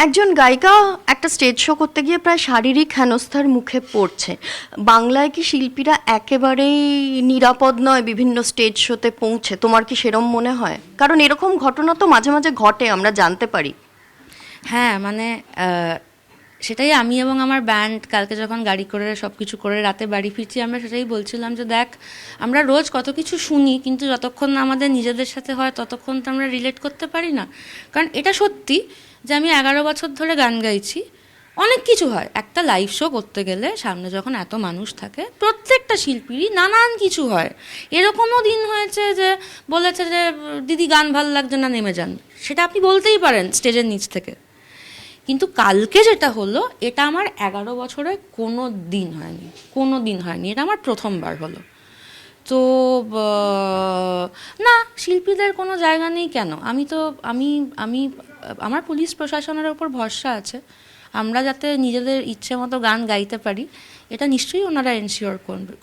একজন গায়িকা একটা স্টেজ শো করতে গিয়ে প্রায় শারীরিক হেনস্থার মুখে পড়ছে। বাংলায় কি শিল্পীরা একেবারেই নিরাপদ নয় বিভিন্ন স্টেজ শোতে পৌঁছে? তোমার কি সেরম মনে হয়? কারণ এরকম ঘটনা তো মাঝে মাঝে ঘটে, আমরা জানতে পারি। হ্যাঁ মানে সেটাই আমি এবং আমার ব্যান্ড কালকে যখন গাড়ি করে সব কিছু করে রাতে বাড়ি ফিরছি, আমরা সেটাই বলছিলাম যে দেখ, আমরা রোজ কত কিছু শুনি, কিন্তু যতক্ষণ না আমাদের নিজেদের সাথে হয় ততক্ষণ তো আমরা রিলেট করতে পারি না। কারণ এটা সত্যি যে আমি 11 বছর ধরে গান গাইছি, অনেক কিছু হয়। একটা লাইভ শো করতে গেলে সামনে যখন এত মানুষ থাকে, প্রত্যেকটা শিল্পীরই নানান কিছু হয়। এরকমও দিন হয়েছে যে বলেছে যে দিদি গান ভাল লাগছে না, নেমে যান। সেটা আপনি বলতেই পারেন স্টেজের নিচ থেকে। কিন্তু কালকে যেটা হলো, এটা আমার 11 বছরে কোনো দিন হয়নি, কোনো দিন হয়নি। এটা আমার প্রথমবার হলো। তো না, শিল্পীদের কোনো জায়গা নেই কেন? আমি তো আমি আমি আমার পুলিশ প্রশাসনের ওপর ভরসা আছে। আমরা যাতে নিজেদের ইচ্ছে মতো গান গাইতে পারি, এটা নিশ্চয়ই ওনারা এনশিওর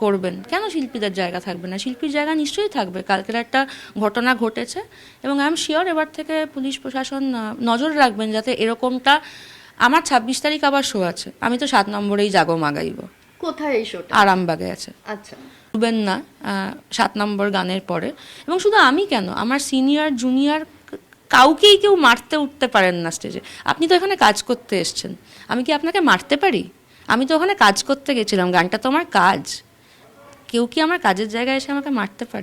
করবেন। কেন শিল্পীদের জায়গা থাকবে না? শিল্পীর জায়গা নিশ্চয়ই থাকবে। কালকের একটা ঘটনা ঘটেছে এবং আই এম শিওর এবার থেকে পুলিশ প্রশাসন নজর রাখবেন যাতে এরকমটা। আমার 26 তারিখ আবার শো আছে, আমি তো 7 নম্বরেই জাগো মা গাইব। কোথায় এই শোটা? আরামবাগে আছে। আচ্ছা। ভুলবেন না, 7 নম্বর গানের পরে। এবং শুধু আমি কেন, আমার সিনিয়র জুনিয়র কাউকেই কেউ মারতে উঠতে পারেন না স্টেজে। আপনি তো এখানে কাজ করতে এসছেন, আমি কি আপনাকে মারতে পারি? আমি তো ওখানে কাজ করতে গেছিলাম, গানটা তো আমার কাজ। কেউ কি আমার কাজের জায়গায় এসে আমাকে মারতে পারে?